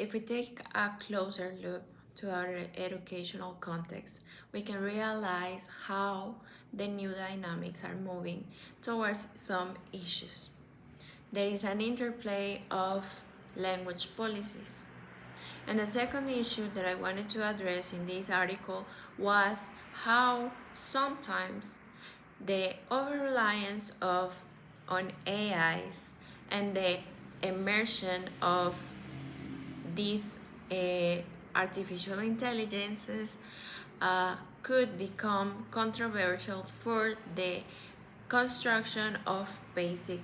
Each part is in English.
if we take a closer look to our educational context, we can realize how the new dynamics are moving towards some issues. There is an interplay of language policies. And the second issue that I wanted to address in this article was how sometimes the over-reliance of on AIs and the immersion of these artificial intelligences could become controversial for the construction of basic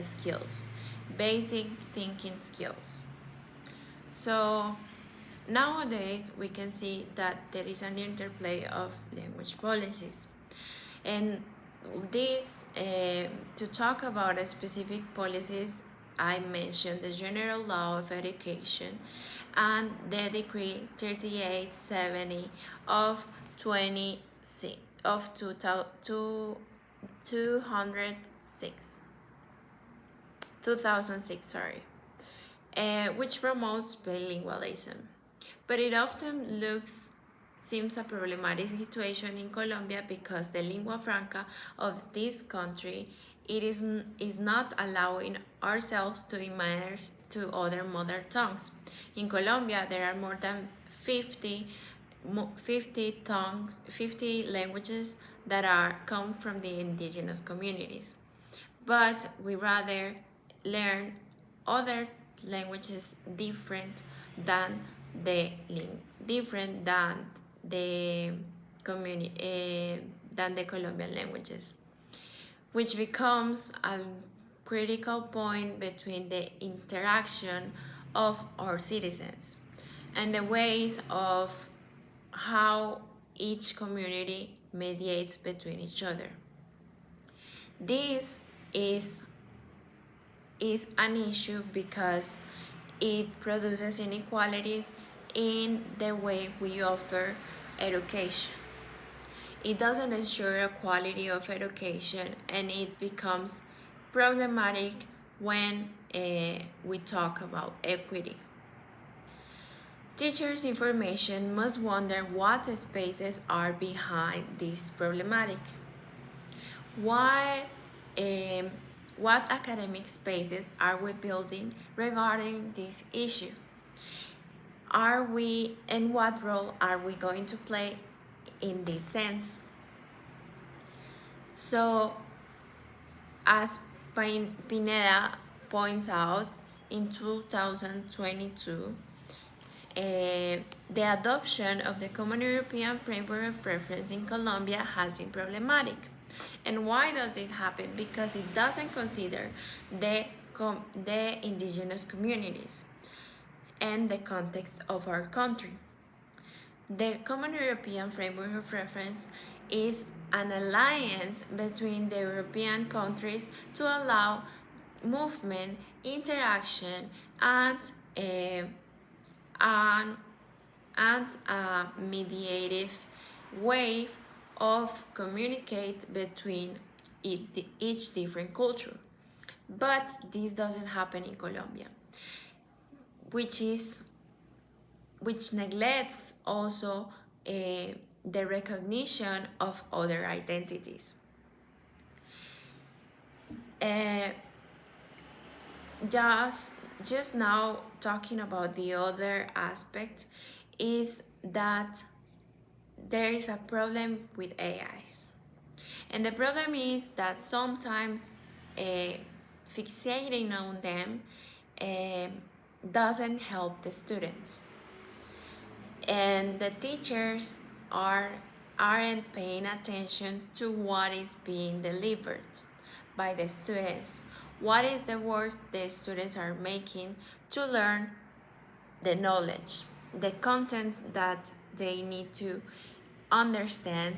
skills, basic thinking skills. So nowadays we can see that there is an interplay of language policies, and this to talk about a specific policies, I mentioned the General Law of Education and the Decree 3870 of 26 of 2006, sorry, which promotes bilingualism. But it often seems a problematic situation in Colombia because the lingua franca of this country is not allowing ourselves to immerse to other mother tongues. In Colombia, there are more than 50 languages that come from the indigenous communities. But we rather learn other languages than the different the than the Colombian languages, which becomes a critical point between the interaction of our citizens and the ways of how each community mediates between each other. This is an issue because it produces inequalities in the way we offer education. It doesn't ensure a quality of education, and it becomes problematic when we talk about equity. Teachers' information must wonder what spaces are behind this problematic. What academic spaces are we building regarding this issue? And what role are we going to play in this sense? So, as Pineda points out, in 2022, the adoption of the Common European Framework of Reference in Colombia has been problematic. And why does it happen? Because it doesn't consider the indigenous communities and the context of our country. The Common European Framework of Reference is an alliance between the European countries to allow movement, interaction, and a mediative way of communicate between each different culture. But this doesn't happen in Colombia, which neglects also the recognition of other identities. Just now talking about the other aspect is that there is a problem with AIs. And the problem is that sometimes fixating on them doesn't help the students. And the teachers aren't paying attention to what is being delivered by the students. What is the work the students are making to learn the knowledge, the content that they need to understand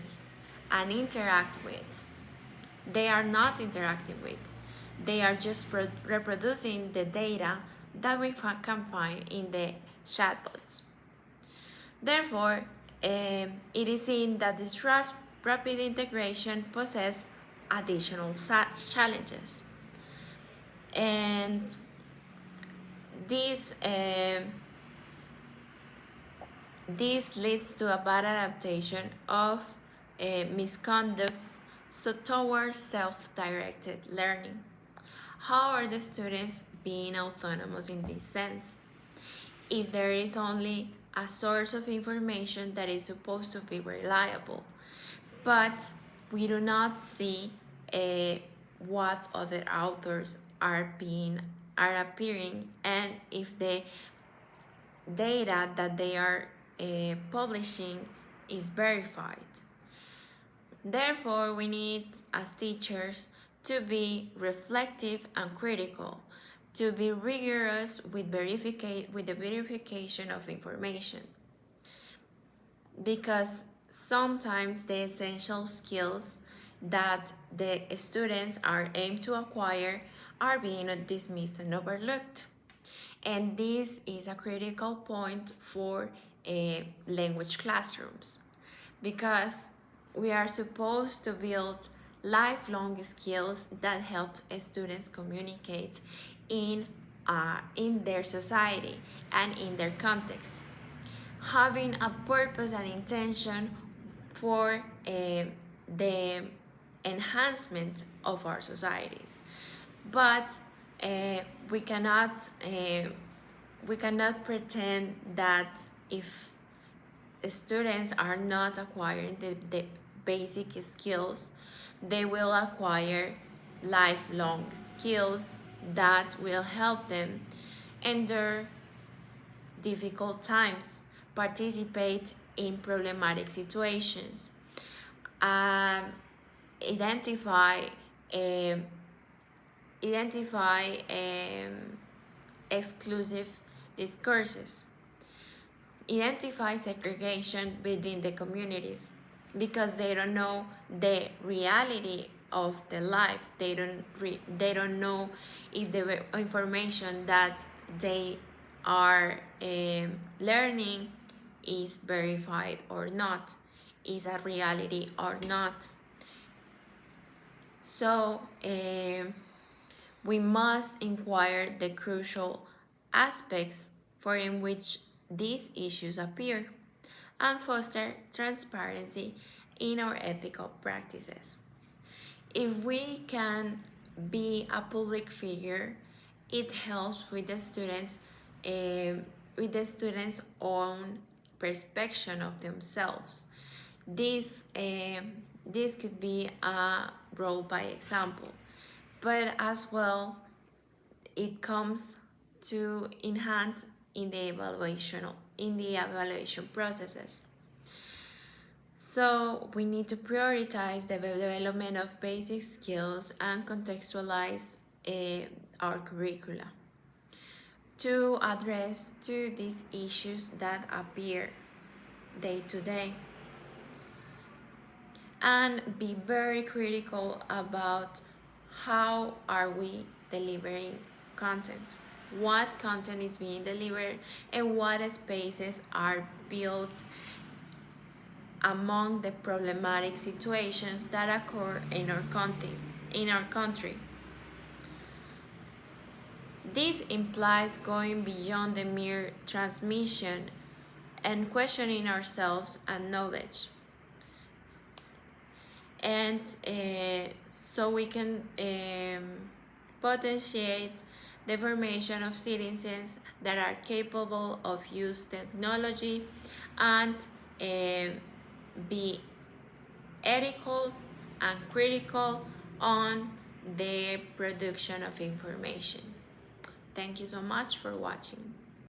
and interact with. They are not interacting with. They are just reproducing the data that we can find in the chatbots. Therefore, it is seen that this rapid integration poses additional challenges. And these This leads to a bad adaptation of misconducts so towards self-directed learning. How are the students being autonomous in this sense? If there is only a source of information that is supposed to be reliable, but we do not see what other authors are appearing, and if the data that they are publishing is verified. Therefore, we need, as teachers, to be reflective and critical, to be rigorous with the verification of information, because sometimes the essential skills that the students are aimed to acquire are being dismissed and overlooked. And this is a critical point for language classrooms, because we are supposed to build lifelong skills that help students communicate in their society and in their context, having a purpose and intention for the enhancement of our societies. But we cannot pretend that if students are not acquiring the basic skills, they will acquire lifelong skills that will help them endure difficult times, participate in problematic situations, identify exclusive discourses, identify segregation within the communities, because they don't know the reality of the life. They don't know if the information that they are learning is verified or not, is a reality or not. So we must inquire the crucial aspects for in which these issues appear and foster transparency in our ethical practices. If we can be a public figure, it helps with the students' own perception of themselves. This could be a role by example, but as well, it comes to enhance in the evaluation processes. So we need to prioritize the development of basic skills and contextualize our curricula to address to these issues that appear day to day, and be very critical about how are we delivering content, what content is being delivered, and what spaces are built among the problematic situations that occur in our country. This implies going beyond the mere transmission and questioning ourselves and knowledge. And so we can potentiate the formation of citizens that are capable of use technology and be ethical and critical on the production of information. Thank you so much for watching.